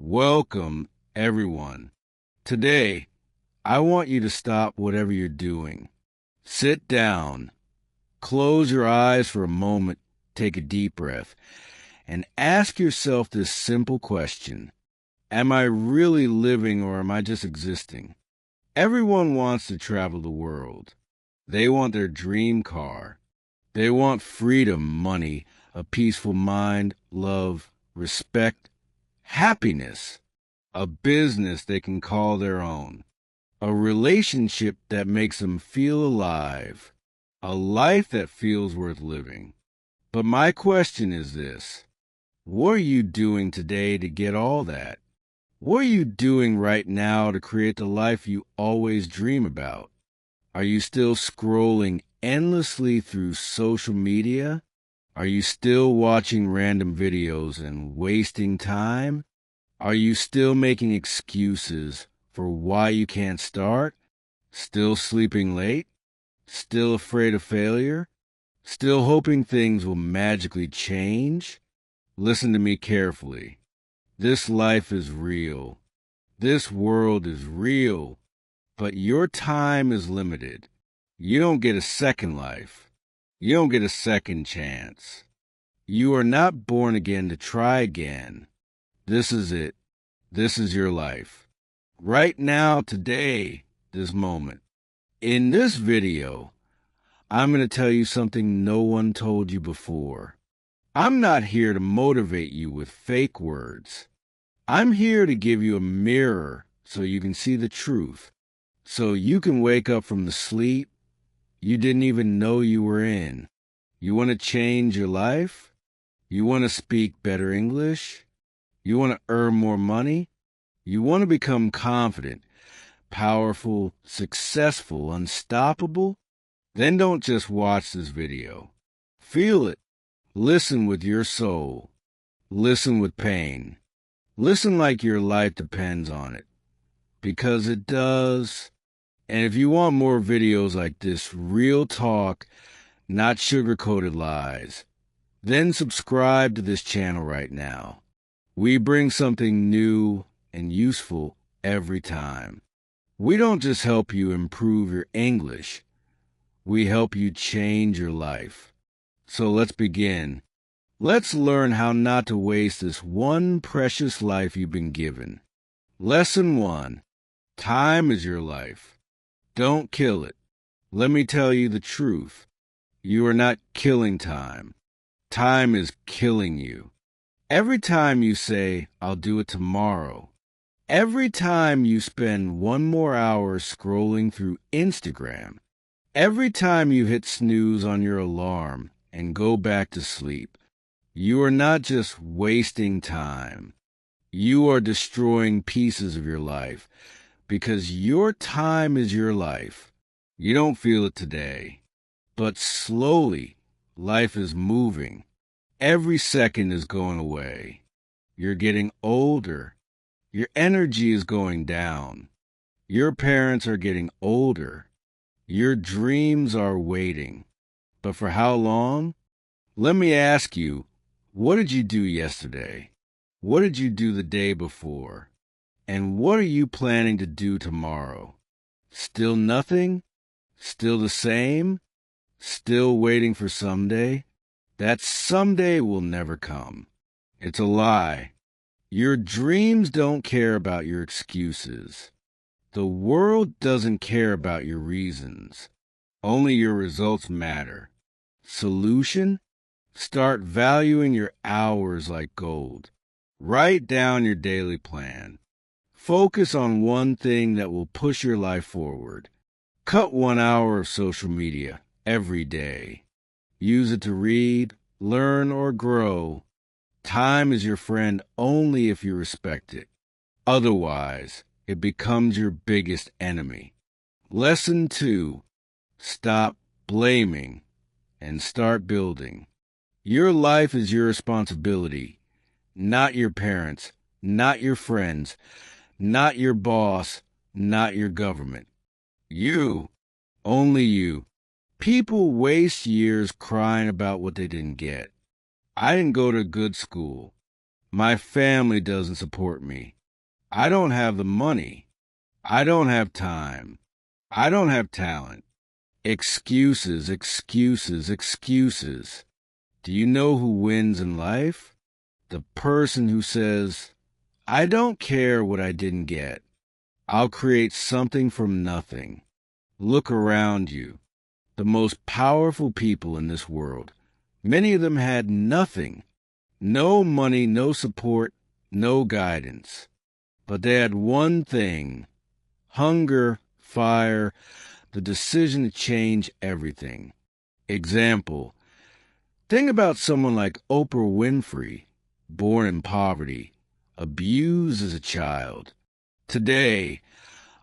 Welcome, everyone. Today, I want you to stop whatever you're doing. Sit down, close your eyes for a moment, take a deep breath, and ask yourself this simple question. Am I really living or am I just existing? Everyone wants to travel the world. They want their dream car. They want freedom, money, a peaceful mind, love, respect, happiness, a business they can call their own, a relationship that makes them feel alive, a life that feels worth living. But my question is this: what are you doing today to get all that? What are you doing right now to create the life you always dream about? Are you still scrolling endlessly through social media? Are you still watching random videos and wasting time? Are you still making excuses for why you can't start? Still sleeping late? Still afraid of failure? Still hoping things will magically change? Listen to me carefully. This life is real. This world is real. But your time is limited. You don't get a second life. You don't get a second chance. You are not born again to try again. This is it. This is your life. Right now, today, this moment. In this video, I'm going to tell you something no one told you before. I'm not here to motivate you with fake words. I'm here to give you a mirror so you can see the truth, so you can wake up from the sleep you didn't even know you were in. You want to change your life? You want to speak better English? You want to earn more money? You want to become confident, powerful, successful, unstoppable? Then don't just watch this video. Feel it. Listen with your soul. Listen with pain. Listen like your life depends on it. Because it does. And if you want more videos like this, real talk, not sugar-coated lies, then subscribe to this channel right now. We bring something new and useful every time. We don't just help you improve your English. We help you change your life. So let's begin. Let's learn how not to waste this one precious life you've been given. Lesson 1. Time is your life. Don't kill it. Let me tell you the truth. You are not killing time. Time is killing you. Every time you say, "I'll do it tomorrow," every time you spend one more hour scrolling through Instagram, every time you hit snooze on your alarm and go back to sleep, you are not just wasting time. You are destroying pieces of your life because your time is your life. You don't feel it today, but slowly life is moving. Every second is going away. You're getting older. Your energy is going down. Your parents are getting older. Your dreams are waiting. But for how long? Let me ask you, what did you do yesterday? What did you do the day before? And what are you planning to do tomorrow? Still nothing? Still the same? Still waiting for someday? That someday will never come. It's a lie. Your dreams don't care about your excuses. The world doesn't care about your reasons. Only your results matter. Solution? Start valuing your hours like gold. Write down your daily plan. Focus on one thing that will push your life forward. Cut 1 hour of social media every day. Use it to read, learn, or grow. Time is your friend only if you respect it. Otherwise, it becomes your biggest enemy. Lesson 2. Stop blaming and start building. Your life is your responsibility, not your parents, not your friends, not your boss, not your government. You, only you. People waste years crying about what they didn't get. I didn't go to good school. My family doesn't support me. I don't have the money. I don't have time. I don't have talent. Excuses, excuses, excuses. Do you know who wins in life? The person who says, I don't care what I didn't get. I'll create something from nothing. Look around you. The most powerful people in this world, many of them had nothing. No money, no support, no guidance. But they had one thing: hunger, fire, the decision to change everything. Example: think about someone like Oprah Winfrey, born in poverty, abused as a child. Today,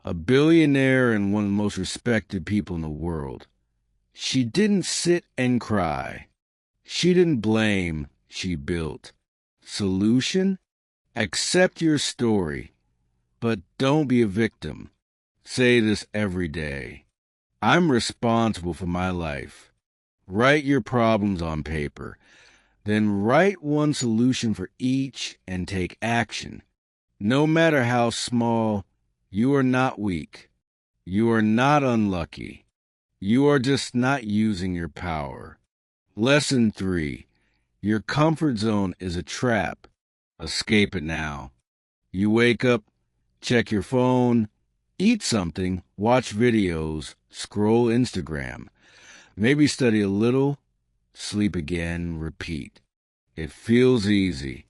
a billionaire and one of the most respected people in the world. She didn't sit and cry. She didn't blame, she built. Solution? Accept your story, but don't be a victim. Say this every day. I'm responsible for my life. Write your problems on paper. Then write one solution for each and take action. No matter how small, you are not weak. You are not unlucky. You are just not using your power. Lesson 3. Your comfort zone is a trap. Escape it now. You wake up, check your phone, eat something, watch videos, scroll Instagram, maybe study a little, sleep again, repeat. It feels easy.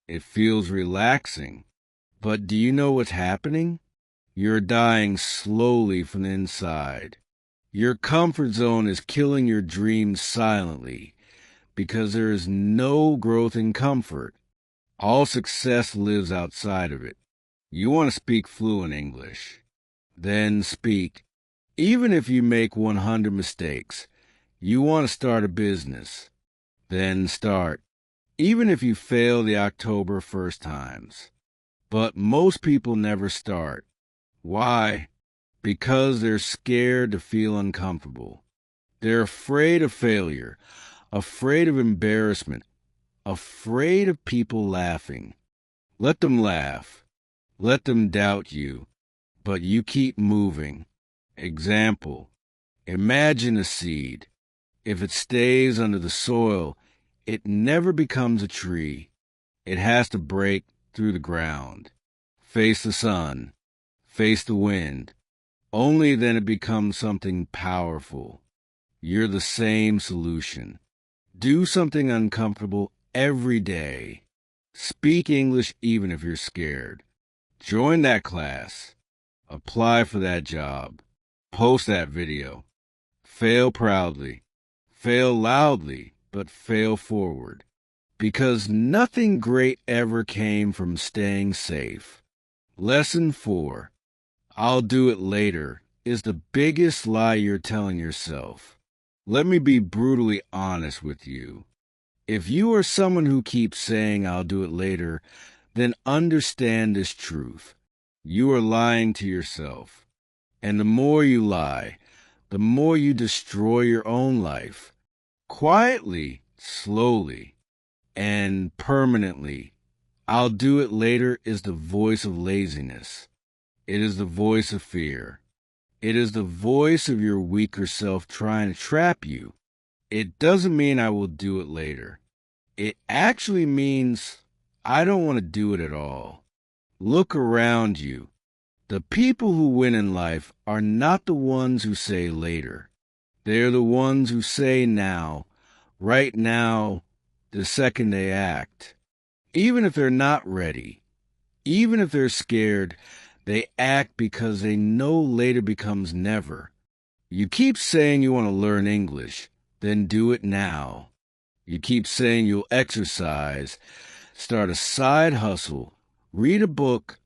It feels relaxing. But do you know what's happening? You're dying slowly from the inside. Your comfort zone is killing your dreams silently because there is no growth in comfort. All success lives outside of it. You want to speak fluent English. Then speak. Even if you make 100 mistakes, you want to start a business. Then start. Even if you fail the October first times. But most people never start. Why? Because they're scared to feel uncomfortable. They're afraid of failure, afraid of embarrassment, afraid of people laughing. Let them laugh. Let them doubt you. But you keep moving. Example: imagine a seed. If it stays under the soil, it never becomes a tree. It has to break through the ground, face the sun, face the wind. Only then it becomes something powerful. You're the same solution. Do something uncomfortable every day. Speak English even if you're scared. Join that class. Apply for that job. Post that video. Fail proudly. Fail loudly, but fail forward. Because nothing great ever came from staying safe. Lesson 4. I'll do it later is the biggest lie you're telling yourself. Let me be brutally honest with you. If you are someone who keeps saying I'll do it later, then understand this truth. You are lying to yourself. And the more you lie, the more you destroy your own life. Quietly, slowly, and permanently. I'll do it later is the voice of laziness. It is the voice of fear. It is the voice of your weaker self trying to trap you. It doesn't mean I will do it later. It actually means I don't want to do it at all. Look around you. The people who win in life are not the ones who say later. They are the ones who say now, right now, the second they act. Even if they're not ready, even if they're scared, they act because they know later becomes never. You keep saying you want to learn English, then do it now. You keep saying you'll exercise, start a side hustle, read a book,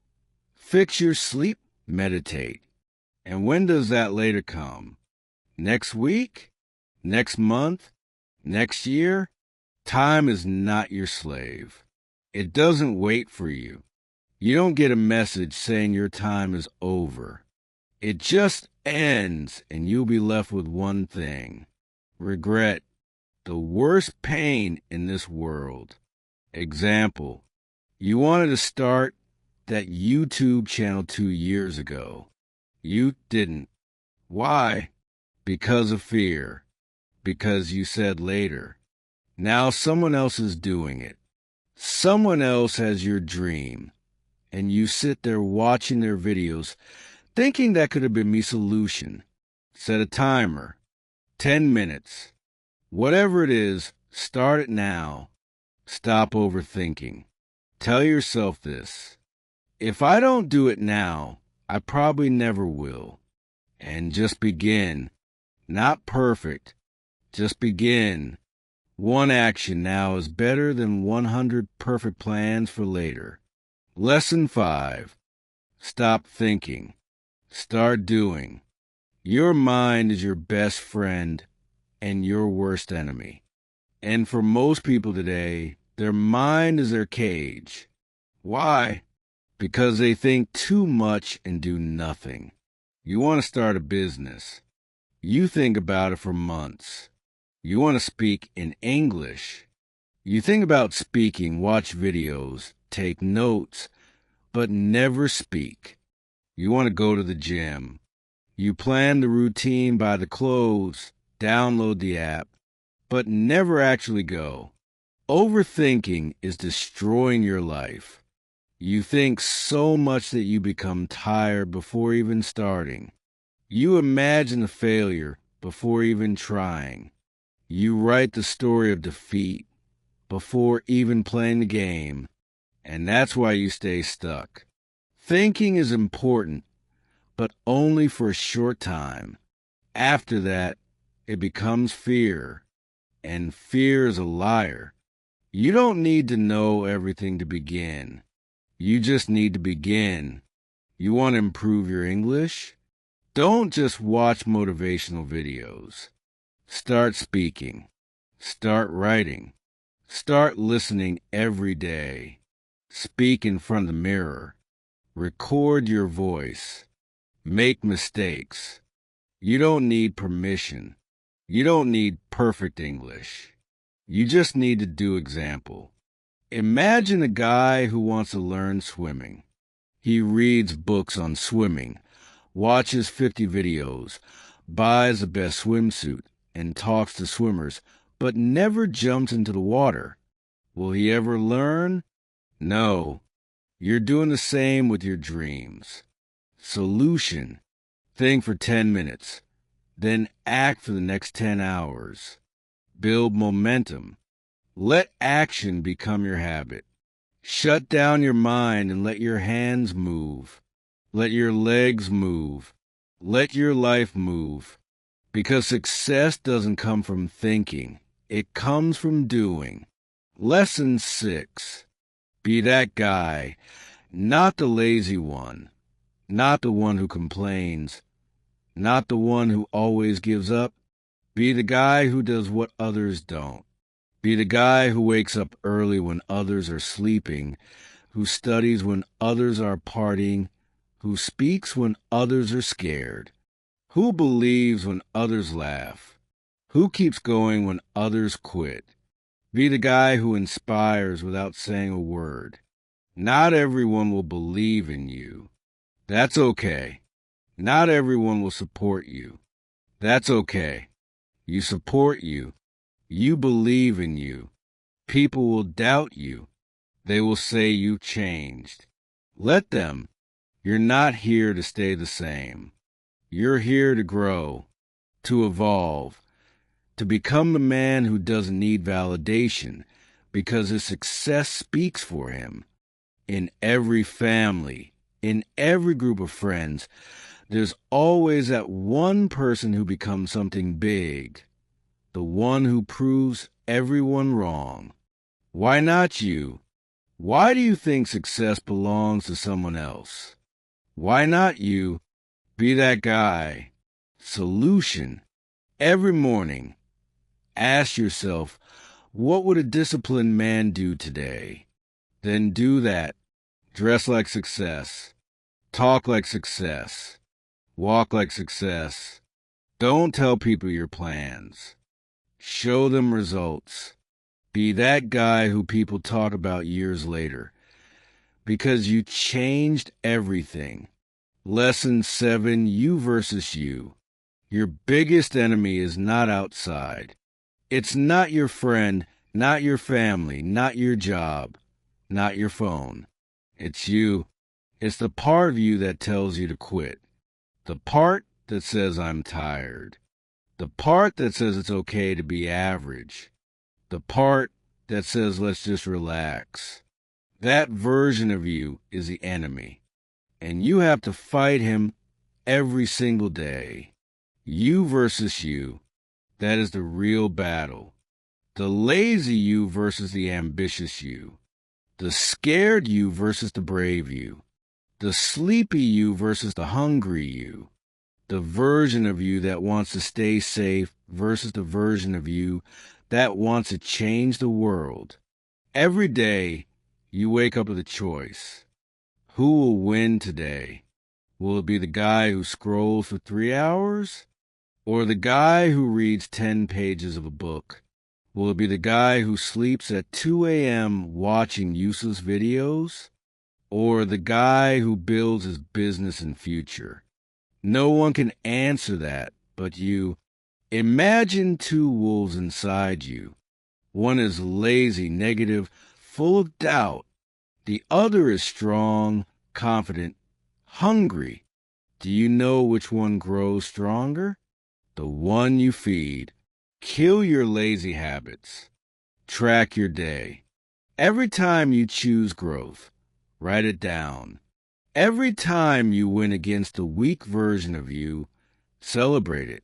fix your sleep, meditate. And when does that later come? Next week? Next month? Next year? Time is not your slave. It doesn't wait for you. You don't get a message saying your time is over. It just ends, and you'll be left with one thing: regret, the worst pain in this world. Example: You wanted to start that YouTube channel 2 years ago. You didn't. Why? Because of fear. Because you said later. Now someone else is doing it. Someone else has your dream. And you sit there watching their videos, thinking that could have been my solution. Set a timer. 10 minutes. Whatever it is, start it now. Stop overthinking. Tell yourself this. If I don't do it now, I probably never will. And just begin. Not perfect. Just begin. One action now is better than 100 perfect plans for later. Lesson 5. Stop thinking. Start doing. Your mind is your best friend and your worst enemy. And for most people today, their mind is their cage. Why? Because they think too much and do nothing. You want to start a business. You think about it for months. You want to speak in English. You think about speaking, watch videos, take notes, but never speak. You want to go to the gym. You plan the routine, buy the clothes, download the app, but never actually go. Overthinking is destroying your life. You think so much that you become tired before even starting. You imagine a failure before even trying. You write the story of defeat before even playing the game, and that's why you stay stuck. Thinking is important, but only for a short time. After that, it becomes fear, and fear is a liar. You don't need to know everything to begin. You just need to begin. You want to improve your English? Don't just watch motivational videos. Start speaking. Start writing. Start listening every day. Speak in front of the mirror. Record your voice. Make mistakes. You don't need permission. You don't need perfect English. You just need to do example. Imagine a guy who wants to learn swimming. He reads books on swimming, watches 50 videos, buys the best swimsuit, and talks to swimmers, but never jumps into the water. Will he ever learn? No. You're doing the same with your dreams. Solution. Think for 10 minutes, then act for the next 10 hours. Build momentum. Let action become your habit. Shut down your mind and let your hands move. Let your legs move. Let your life move. Because success doesn't come from thinking. It comes from doing. Lesson 6. Be that guy, not the lazy one, not the one who complains, not the one who always gives up. Be the guy who does what others don't. Be the guy who wakes up early when others are sleeping, who studies when others are partying, who speaks when others are scared, who believes when others laugh, who keeps going when others quit. Be the guy who inspires without saying a word. Not everyone will believe in you. That's okay. Not everyone will support you. That's okay. You support you. You believe in you. People will doubt you. They will say you changed. Let them. You're not here to stay the same. You're here to grow, to evolve, to become the man who doesn't need validation because his success speaks for him. In every family, in every group of friends, there's always that one person who becomes something big. The one who proves everyone wrong. Why not you? Why do you think success belongs to someone else? Why not you? Be that guy. Solution. Every morning, ask yourself, what would a disciplined man do today? Then do that. Dress like success. Talk like success. Walk like success. Don't tell people your plans. Show them results. Be that guy who people talk about years later. because you changed everything. Lesson 7, you versus you. Your biggest enemy is not outside. It's not your friend, not your family, not your job, not your phone. It's you. It's the part of you that tells you to quit. The part that says I'm tired. The part that says it's okay to be average. The part that says let's just relax. That version of you is the enemy, and you have to fight him every single day. You versus you. That is the real battle. The lazy you versus the ambitious you. The scared you versus the brave you. The sleepy you versus the hungry you. The version of you that wants to stay safe versus the version of you that wants to change the world. Every day, you wake up with a choice. Who will win today? Will it be the guy who scrolls for 3 hours? Or the guy who reads 10 pages of a book? Will it be the guy who sleeps at 2 a.m. watching useless videos? Or the guy who builds his business and future? No one can answer that but you. Imagine 2 wolves inside you. One is lazy, negative, full of doubt. The other is strong, confident, hungry. Do you know which one grows stronger? The one you feed. Kill your lazy habits. Track your day. Every time you choose growth, write it down. Every time you win against the weak version of you, celebrate it.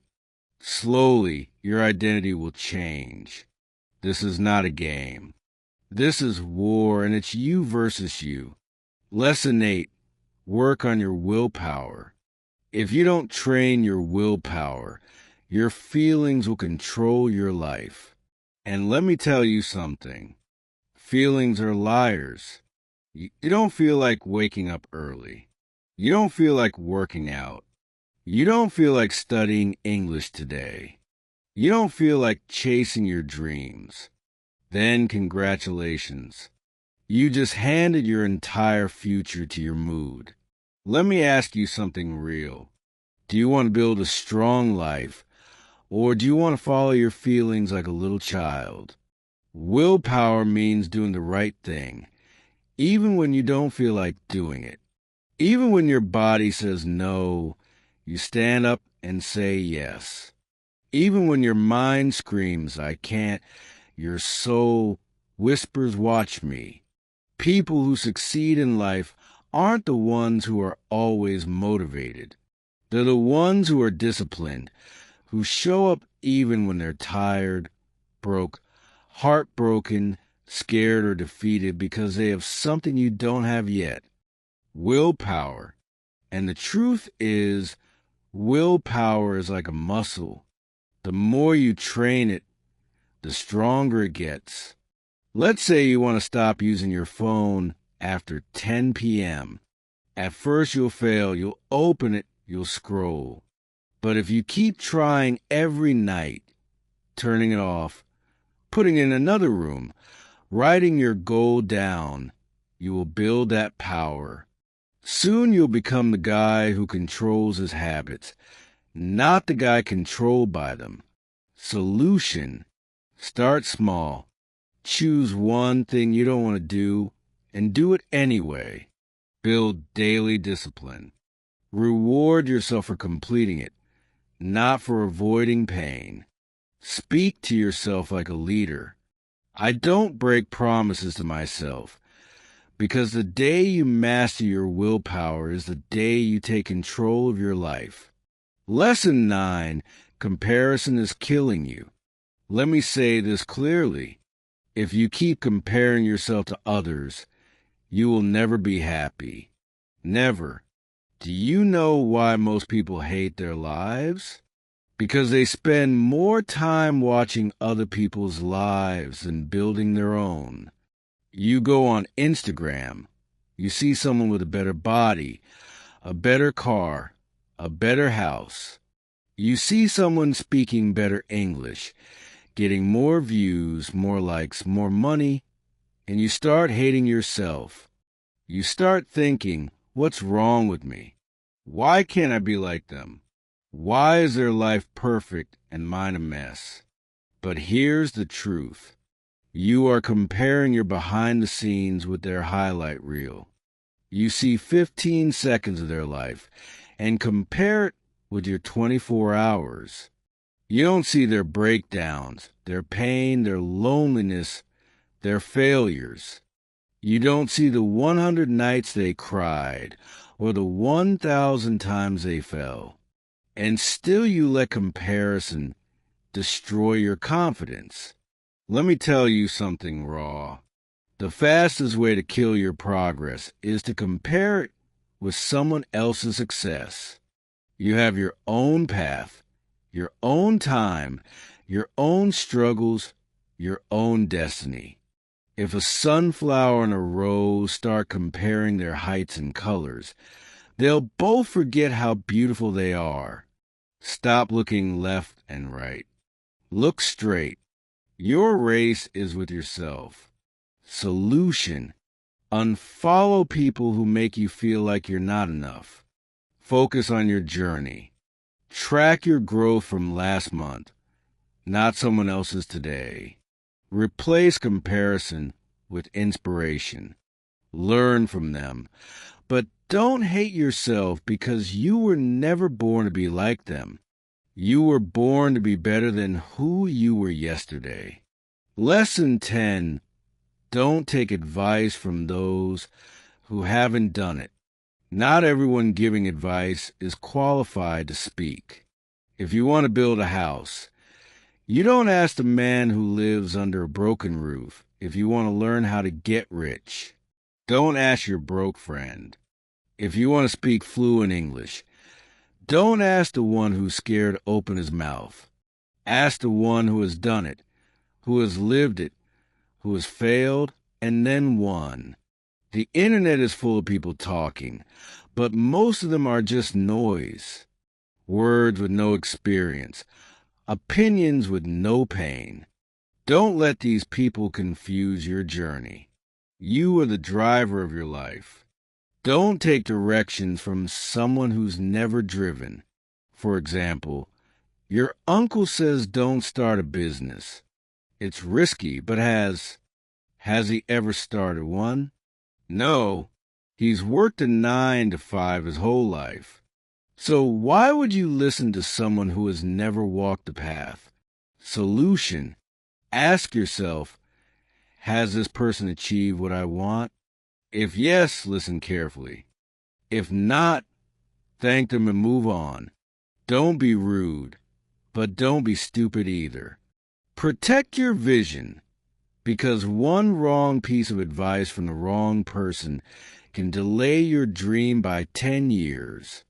Slowly, your identity will change. This is not a game. This is war, and it's you versus you. Lesson 8, work on your willpower. If you don't train your willpower, your feelings will control your life. And let me tell you something. Feelings are liars. You don't feel like waking up early. You don't feel like working out. You don't feel like studying English today. You don't feel like chasing your dreams. Then congratulations. You just handed your entire future to your mood. Let me ask you something real. Do you want to build a strong life, or do you want to follow your feelings like a little child? Willpower means doing the right thing, even when you don't feel like doing it. Even when your body says no, you stand up and say yes. Even when your mind screams, I can't, your soul whispers, watch me. People who succeed in life aren't the ones who are always motivated. They're the ones who are disciplined, who show up even when they're tired, broke, heartbroken, scared, or defeated because they have something you don't have yet. Willpower. And the truth is, willpower is like a muscle. The more you train it, the stronger it gets. Let's say you want to stop using your phone after 10 p.m. At first you'll fail, you'll open it, you'll scroll. But if you keep trying every night, turning it off, putting it in another room, writing your goal down, you will build that power. Soon you'll become the guy who controls his habits, not the guy controlled by them. Solution. Start small. Choose one thing you don't want to do and do it anyway. Build daily discipline. Reward yourself for completing it, not for avoiding pain. Speak to yourself like a leader. I don't break promises to myself, because the day you master your willpower is the day you take control of your life. Lesson 9, comparison is killing you. Let me say this clearly. If you keep comparing yourself to others, you will never be happy. Never. Do you know why most people hate their lives? Because they spend more time watching other people's lives than building their own. You go on Instagram, you see someone with a better body, a better car, a better house. You see someone speaking better English, getting more views, more likes, more money, and you start hating yourself. You start thinking, what's wrong with me? Why can't I be like them? Why is their life perfect and mine a mess? But here's the truth. You are comparing your behind the scenes with their highlight reel. You see 15 seconds of their life and compare it with your 24 hours. You don't see their breakdowns, their pain, their loneliness, their failures. You don't see the 100 nights they cried or the 1,000 times they fell. And still you let comparison destroy your confidence. Let me tell you something raw. The fastest way to kill your progress is to compare it with someone else's success. You have your own path, your own time, your own struggles, your own destiny. If a sunflower and a rose start comparing their heights and colors, they'll both forget how beautiful they are. Stop looking left and right. Look straight. Your race is with yourself. Solution: unfollow people who make you feel like you're not enough. Focus on your journey. Track your growth from last month, not someone else's today. Replace comparison with inspiration. Learn from them. But don't hate yourself because you were never born to be like them. You were born to be better than who you were yesterday. Lesson 10. Don't take advice from those who haven't done it. Not everyone giving advice is qualified to speak. If you want to build a house, you don't ask the man who lives under a broken roof if you want to learn how to get rich. Don't ask your broke friend. If you want to speak fluent English, don't ask the one who's scared to open his mouth. Ask the one who has done it, who has lived it, who has failed and then won. The internet is full of people talking, but most of them are just noise. Words with no experience. Opinions with no pain. Don't let these people confuse your journey. You are the driver of your life. Don't take directions from someone who's never driven. For example, your uncle says don't start a business. It's risky, but has he ever started one? No. He's worked a 9 to 5 his whole life. So why would you listen to someone who has never walked the path? Solution: ask yourself, has this person achieved what I want? If yes, listen carefully. If not, thank them and move on. Don't be rude, but don't be stupid either. Protect your vision, because one wrong piece of advice from the wrong person can delay your dream by 10 years.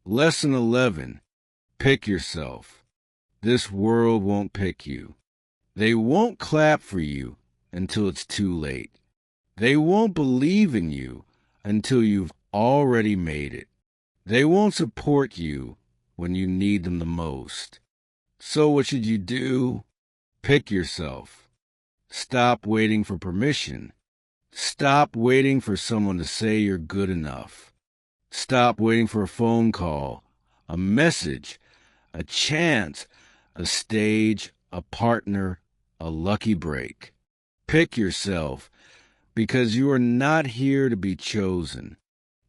Lesson 11. Pick yourself. This world won't pick you. They won't clap for you until it's too late. They won't believe in you until you've already made it. They won't support you when you need them the most. So what should you do? Pick yourself. Stop waiting for permission. Stop waiting for someone to say you're good enough. Stop waiting for a phone call, a message, a chance, a stage, a partner, a lucky break. Pick yourself, because you are not here to be chosen.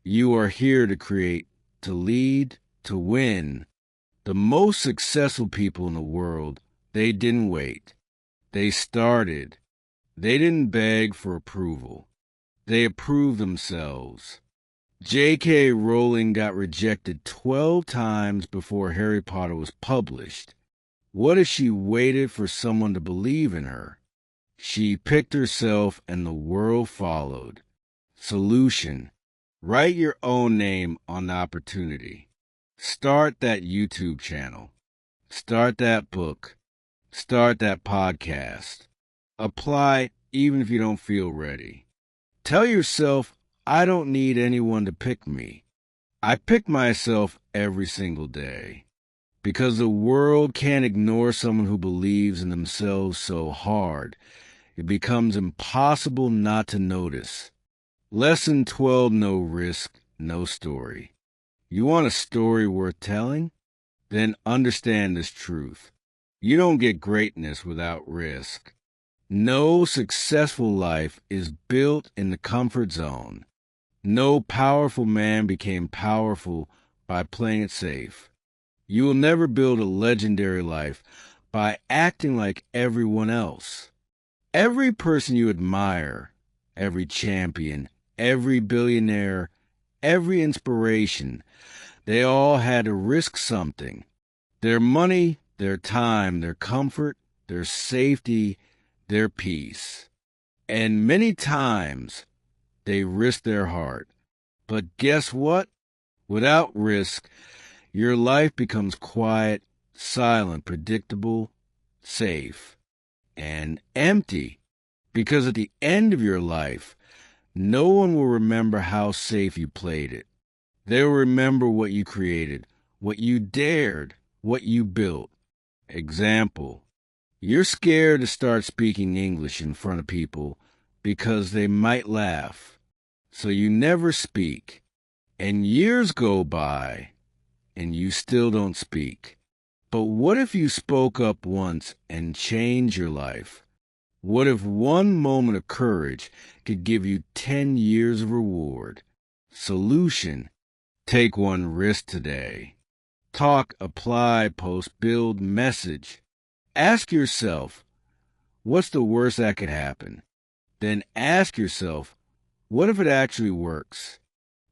You are here to create, to lead, to win. The most successful people in the world, they didn't wait. They started. They didn't beg for approval. They approved themselves. J.K. Rowling got rejected 12 times before Harry Potter was published. What if she waited for someone to believe in her? She picked herself and the world followed. Solution: write your own name on the opportunity. Start that YouTube channel. Start that book. Start that podcast. Apply even if you don't feel ready. Tell yourself, I don't need anyone to pick me. I pick myself every single day. Because the world can't ignore someone who believes in themselves so hard, it becomes impossible not to notice. Lesson 12, no risk, no story. You want a story worth telling? Then understand this truth. You don't get greatness without risk. No successful life is built in the comfort zone. No powerful man became powerful by playing it safe. You will never build a legendary life by acting like everyone else. Every person you admire, every champion, every billionaire, every inspiration, they all had to risk something. Their money, their time, their comfort, their safety, their peace. And many times they risked their heart. But guess what? Without risk, your life becomes quiet, silent, predictable, safe, and empty. Because at the end of your life, no one will remember how safe you played it. They'll remember what you created, what you dared, what you built. Example, you're scared to start speaking English in front of people because they might laugh. So you never speak. And years go by, and you still don't speak. But what if you spoke up once and changed your life? What if one moment of courage could give you 10 years of reward? Solution: take one risk today. Talk, apply, post, build, message. Ask yourself, what's the worst that could happen? Then ask yourself, what if it actually works?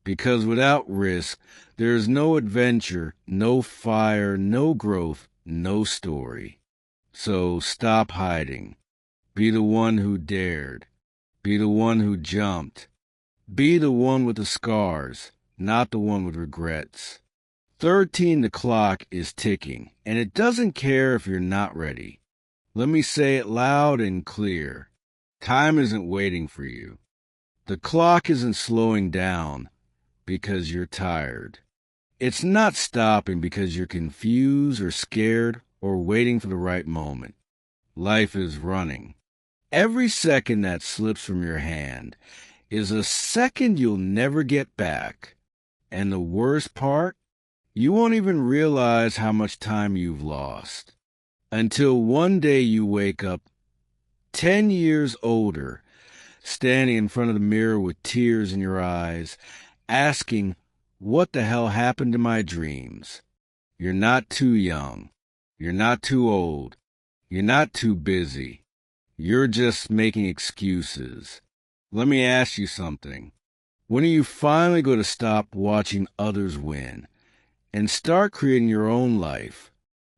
Because without risk, there is no adventure, no fire, no growth, no story. So stop hiding. Be the one who dared. Be the one who jumped. Be the one with the scars, not the one with regrets. 13, the clock is ticking, and it doesn't care if you're not ready. Let me say it loud and clear. Time isn't waiting for you. The clock isn't slowing down because you're tired. It's not stopping because you're confused or scared or waiting for the right moment. Life is running. Every second that slips from your hand is a second you'll never get back. And the worst part, you won't even realize how much time you've lost. Until one day you wake up 10 years older, standing in front of the mirror with tears in your eyes, asking, what the hell happened to my dreams? You're not too young. You're not too old. You're not too busy. You're just making excuses. Let me ask you something. When are you finally going to stop watching others win and start creating your own life?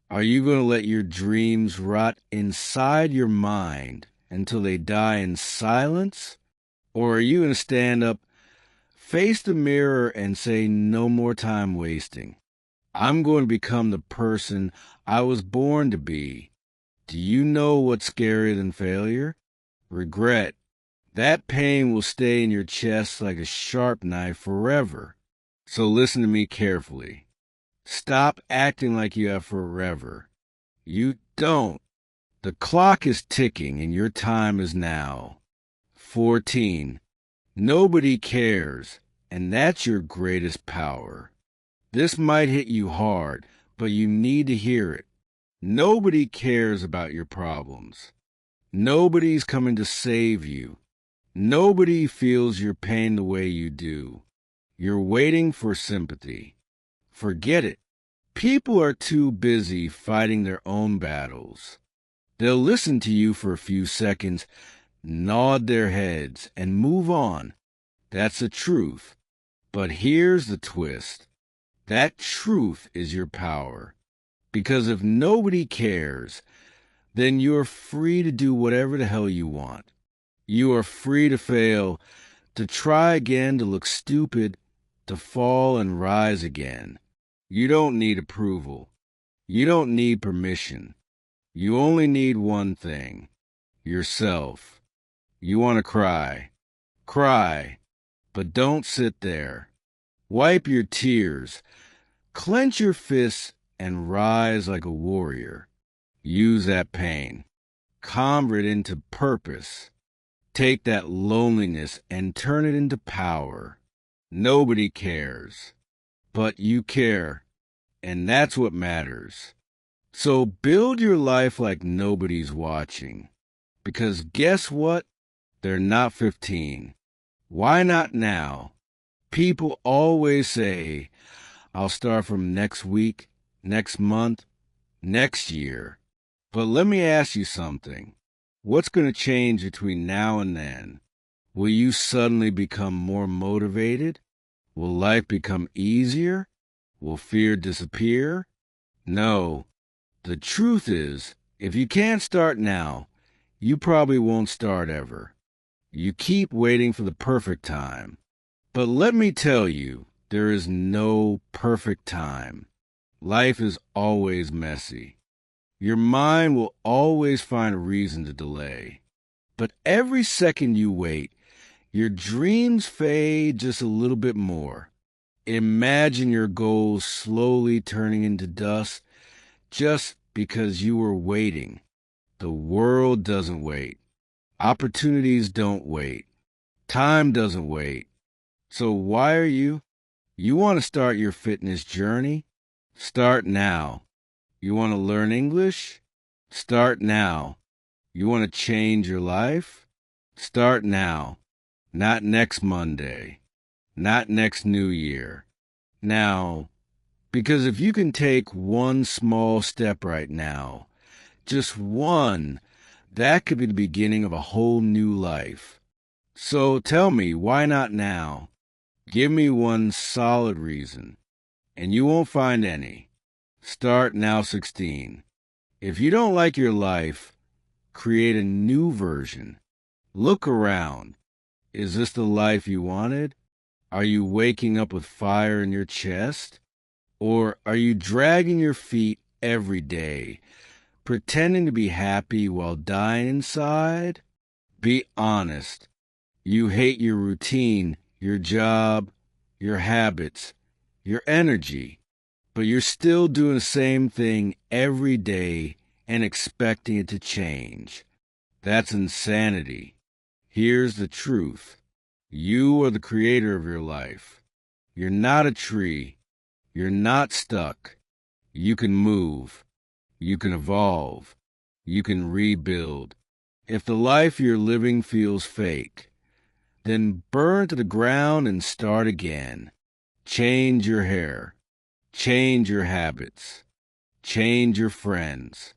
Are you going to let your dreams rot inside your mind until they die in silence? Or are you going to stand up, face the mirror, and say, no more time wasting? I'm going to become the person I was born to be. Do you know what's scarier than failure? Regret. That pain will stay in your chest like a sharp knife forever. So listen to me carefully. Stop acting like you have forever. You don't. The clock is ticking and your time is now. 14. Nobody cares, and that's your greatest power. This might hit you hard, but you need to hear it. Nobody cares about your problems. Nobody's coming to save you. Nobody feels your pain the way you do. You're waiting for sympathy. Forget it. People are too busy fighting their own battles. They'll listen to you for a few seconds, nod their heads, and move on. That's the truth. But here's the twist. That truth is your power. Because if nobody cares, then you're free to do whatever the hell you want. You are free to fail, to try again, to look stupid, to fall and rise again. You don't need approval. You don't need permission. You only need one thing: yourself. You want to cry. Cry, but don't sit there. Wipe your tears. Clench your fists and rise like a warrior. Use that pain. Convert it into purpose. Take that loneliness and turn it into power. Nobody cares, but you care, and that's what matters. So build your life like nobody's watching. Because guess what? They're not 15. Why not now? People always say, I'll start from next week, next month, next year. But let me ask you something. What's going to change between now and then? Will you suddenly become more motivated? Will life become easier? Will fear disappear? No. The truth is, if you can't start now, you probably won't start ever. You keep waiting for the perfect time. But let me tell you, there is no perfect time. Life is always messy. Your mind will always find a reason to delay. But every second you wait, your dreams fade just a little bit more. Imagine your goals slowly turning into dust just because you were waiting. The world doesn't wait. Opportunities don't wait. Time doesn't wait. So why are you? You want to start your fitness journey? Start now. You want to learn English? Start now. You want to change your life? Start now. Not next Monday. Not next New Year. Now, because if you can take one small step right now, just one, that could be the beginning of a whole new life. So tell me, why not now? Give me one solid reason, and you won't find any. Start now 16. If you don't like your life, create a new version. Look around. Is this the life you wanted? Are you waking up with fire in your chest? Or are you dragging your feet every day, pretending to be happy while dying inside? Be honest. You hate your routine, your job, your habits, your energy, but you're still doing the same thing every day and expecting it to change. That's insanity. Here's the truth. You are the creator of your life. You're not a tree. You're not stuck. You can move. You can evolve. You can rebuild. If the life you're living feels fake, then burn to the ground and start again. Change your hair. Change your habits. Change your friends.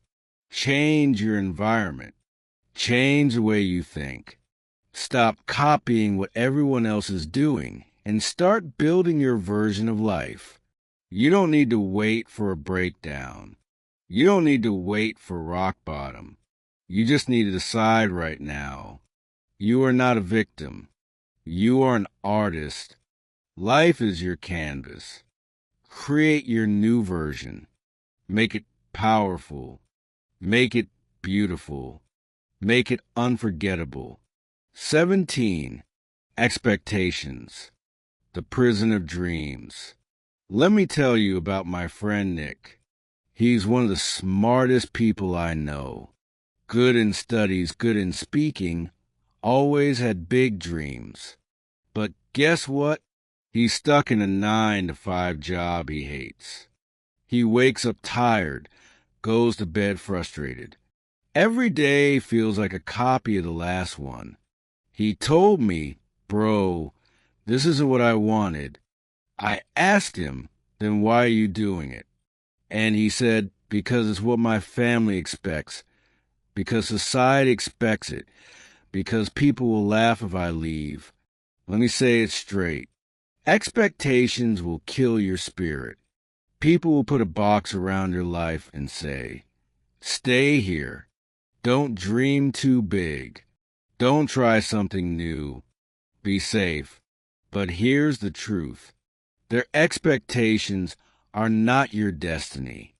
Change your environment. Change the way you think. Stop copying what everyone else is doing and start building your version of life. You don't need to wait for a breakdown. You don't need to wait for rock bottom. You just need to decide right now. You are not a victim. You are an artist. Life is your canvas. Create your new version. Make it powerful. Make it beautiful. Make it unforgettable. 17. Expectations. The prison of dreams. Let me tell you about my friend Nick. He's one of the smartest people I know. Good in studies, good in speaking, always had big dreams. But guess what? He's stuck in a 9-to-5 job he hates. He wakes up tired, goes to bed frustrated. Every day feels like a copy of the last one. He told me, bro, this isn't what I wanted. I asked him, then why are you doing it? And he said, because it's what my family expects, because society expects it, because people will laugh if I leave. Let me say it straight. Expectations will kill your spirit. People will put a box around your life and say, stay here. Don't dream too big. Don't try something new. Be safe. But here's the truth. Their expectations are not your destiny.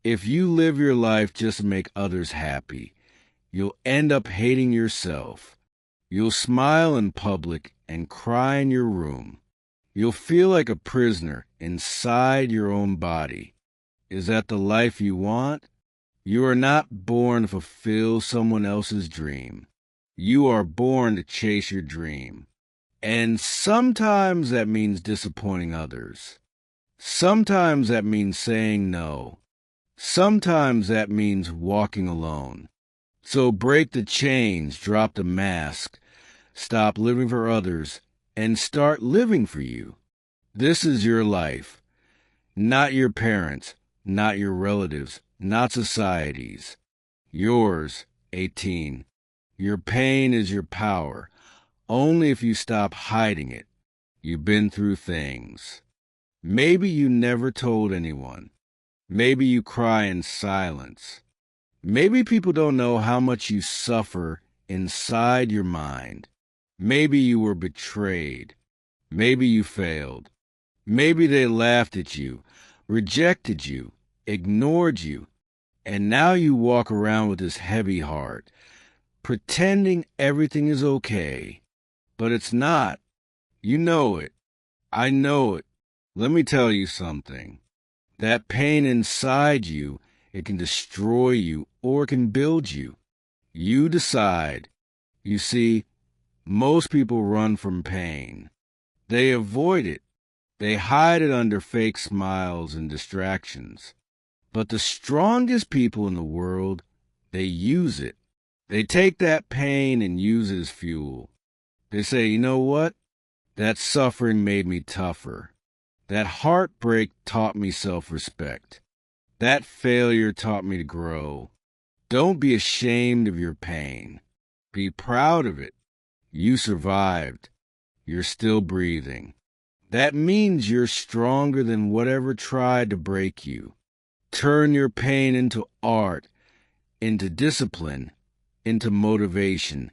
If you live your life just to make others happy, you'll end up hating yourself. You'll smile in public and cry in your room. You'll feel like a prisoner inside your own body. Is that the life you want? You are not born to fulfill someone else's dream. You are born to chase your dream. And sometimes that means disappointing others. Sometimes that means saying no. Sometimes that means walking alone. So break the chains, drop the mask, stop living for others, and start living for you. This is your life, not your parents, not your relatives, not society's. Yours, 18. Your pain is your power, only if you stop hiding it. You've been through things. Maybe you never told anyone. Maybe you cry in silence. Maybe people don't know how much you suffer inside your mind. Maybe you were betrayed. Maybe you failed. Maybe they laughed at you, rejected you, ignored you, and now you walk around with this heavy heart, pretending everything is okay. But it's not. You know it. I know it. Let me tell you something. That pain inside you, it can destroy you or it can build you. You decide. You see, most people run from pain. They avoid it. They hide it under fake smiles and distractions. But the strongest people in the world, they use it. They take that pain and use it as fuel. They say, you know what? That suffering made me tougher. That heartbreak taught me self-respect. That failure taught me to grow. Don't be ashamed of your pain. Be proud of it. You survived. You're still breathing. That means you're stronger than whatever tried to break you. Turn your pain into art, into discipline, into motivation,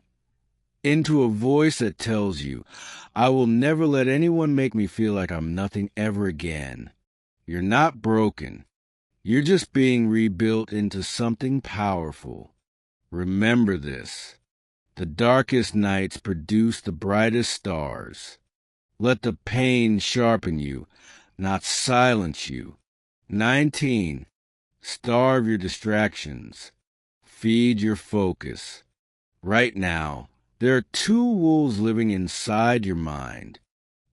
into a voice that tells you, I will never let anyone make me feel like I'm nothing ever again. You're not broken. You're just being rebuilt into something powerful. Remember this. The darkest nights produce the brightest stars. Let the pain sharpen you, not silence you. 19. Starve your distractions. Feed your focus. Right now, there are two wolves living inside your mind.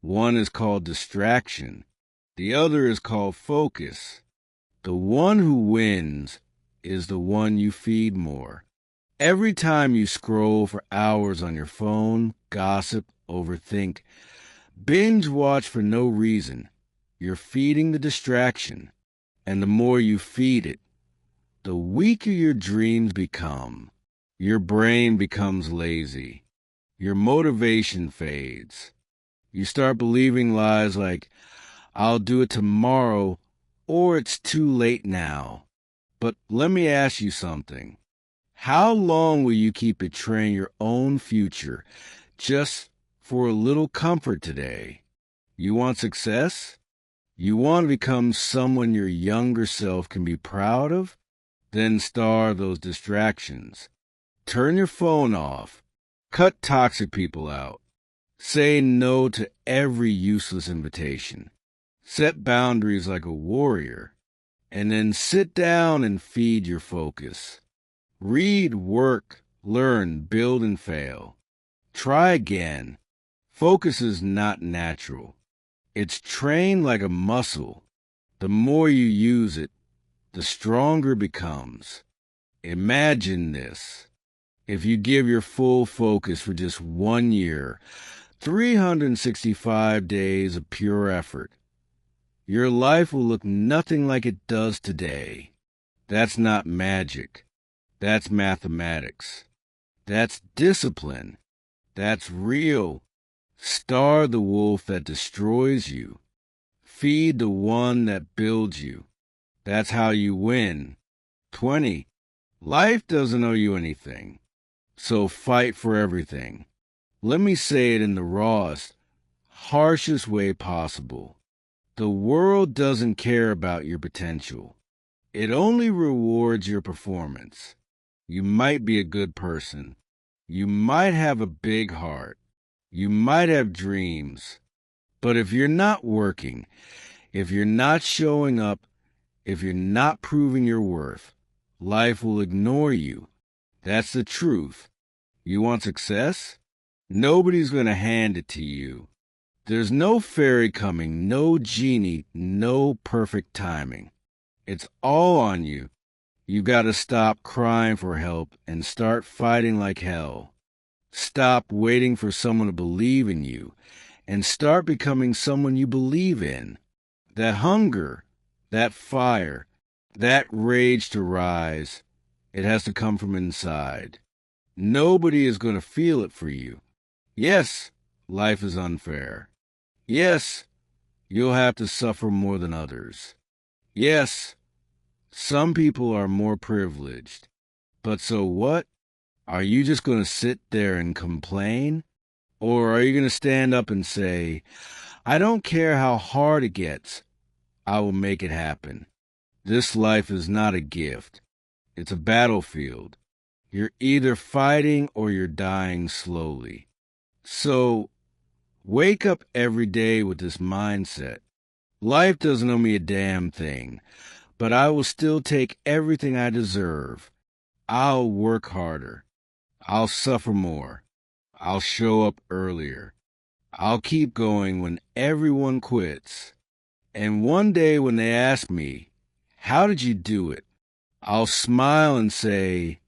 One is called distraction. The other is called focus. The one who wins is the one you feed more. Every time you scroll for hours on your phone, gossip, overthink, binge watch for no reason, you're feeding the distraction. And the more you feed it, the weaker your dreams become. Your brain becomes lazy. Your motivation fades. You start believing lies like, I'll do it tomorrow, or it's too late now. But let me ask you something. How long will you keep betraying your own future just for a little comfort today? You want success? You want to become someone your younger self can be proud of? Then starve those distractions. Turn your phone off. Cut toxic people out. Say no to every useless invitation. Set boundaries like a warrior. And then sit down and feed your focus. Read, work, learn, build, and fail. Try again. Focus is not natural. It's trained like a muscle. The more you use it, the stronger it becomes. Imagine this. If you give your full focus for just 1 year, 365 days of pure effort, your life will look nothing like it does today. That's not magic. That's mathematics. That's discipline. That's real. Starve the wolf that destroys you. Feed the one that builds you. That's how you win. 20. Life doesn't owe you anything. So fight for everything. Let me say it in the rawest, harshest way possible. The world doesn't care about your potential. It only rewards your performance. You might be a good person. You might have a big heart. You might have dreams. But if you're not working, if you're not showing up, if you're not proving your worth, life will ignore you. That's the truth. You want success? Nobody's going to hand it to you. There's no fairy coming, no genie, no perfect timing. It's all on you. You got to stop crying for help and start fighting like hell. Stop waiting for someone to believe in you and start becoming someone you believe in. That hunger, that fire, that rage to rise, it has to come from inside. Nobody is going to feel it for you. Yes, life is unfair. Yes, you'll have to suffer more than others. Yes, some people are more privileged. But so what? Are you just going to sit there and complain? Or are you going to stand up and say, I don't care how hard it gets, I will make it happen. This life is not a gift. It's a battlefield. You're either fighting or you're dying slowly. So, wake up every day with this mindset. Life doesn't owe me a damn thing, but I will still take everything I deserve. I'll work harder. I'll suffer more. I'll show up earlier. I'll keep going when everyone quits. And one day when they ask me, how did you do it? I'll smile and say,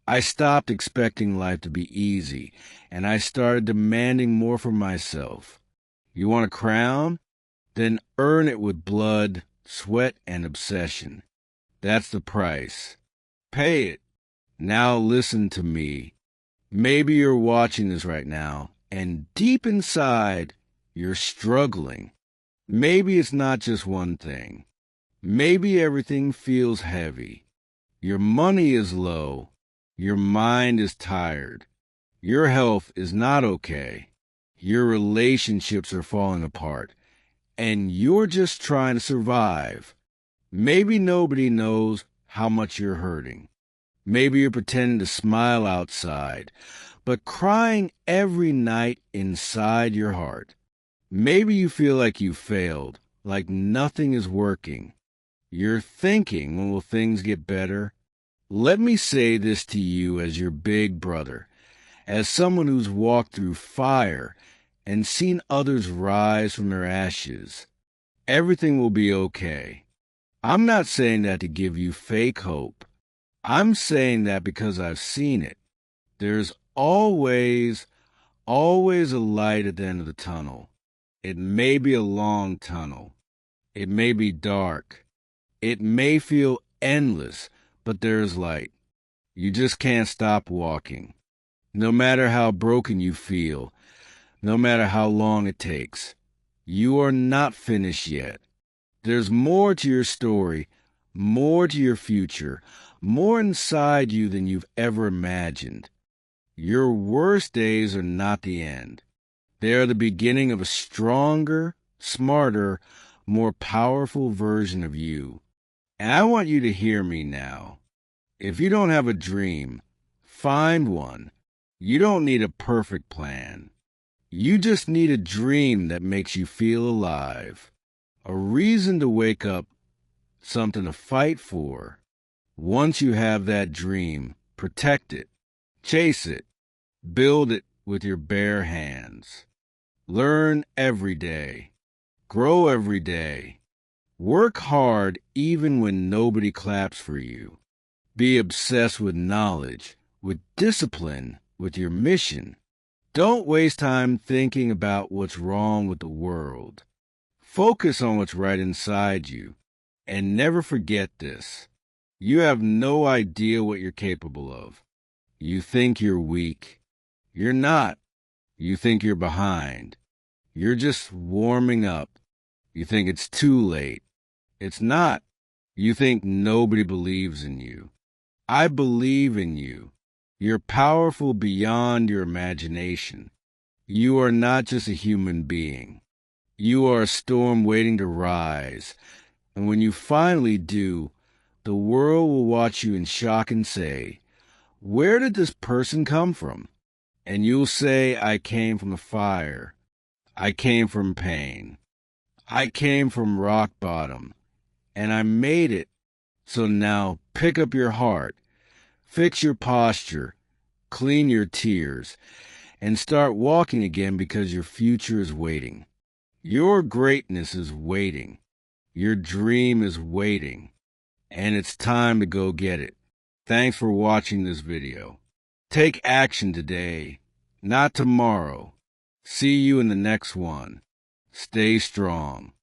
I stopped expecting life to be easy, and I started demanding more from myself. You want a crown? Then earn it with blood, sweat, and obsession. That's the price. Pay it. Now listen to me. Maybe you're watching this right now, and deep inside, you're struggling. Maybe it's not just one thing. Maybe everything feels heavy. Your money is low. Your mind is tired. Your health is not okay. Your relationships are falling apart. And you're just trying to survive. Maybe nobody knows how much you're hurting. Maybe you're pretending to smile outside, but crying every night inside your heart. Maybe you feel like you failed, like nothing is working. You're thinking, when will things get better? Let me say this to you as your big brother, as someone who's walked through fire and seen others rise from their ashes. Everything will be okay. I'm not saying that to give you fake hope. I'm saying that because I've seen it. There's always a light at the end of the tunnel. It may be a long tunnel. It may be dark. It may feel endless, but there's light. You just can't stop walking. No matter how broken you feel, no matter how long it takes, you are not finished yet. There's more to your story, more to your future, more inside you than you've ever imagined. Your worst days are not the end. They are the beginning of a stronger, smarter, more powerful version of you. And I want you to hear me now. If you don't have a dream, find one. You don't need a perfect plan. You just need a dream that makes you feel alive. A reason to wake up, something to fight for. Once you have that dream, protect it, chase it, build it with your bare hands. Learn every day. Grow every day. Work hard even when nobody claps for you. Be obsessed with knowledge, with discipline, with your mission. Don't waste time thinking about what's wrong with the world. Focus on what's right inside you. And never forget this. You have no idea what you're capable of. You think you're weak. You're not. You think you're behind. You're just warming up. You think it's too late. It's not. You think nobody believes in you. I believe in you. You're powerful beyond your imagination. You are not just a human being. You are a storm waiting to rise. And when you finally do, the world will watch you in shock and say, where did this person come from? And you'll say, I came from the fire. I came from pain. I came from rock bottom. And I made it. So now pick up your heart, fix your posture, clean your tears, and start walking again because your future is waiting. Your greatness is waiting. Your dream is waiting. And it's time to go get it. Thanks for watching this video. Take action today, not tomorrow. See you in the next one. Stay strong.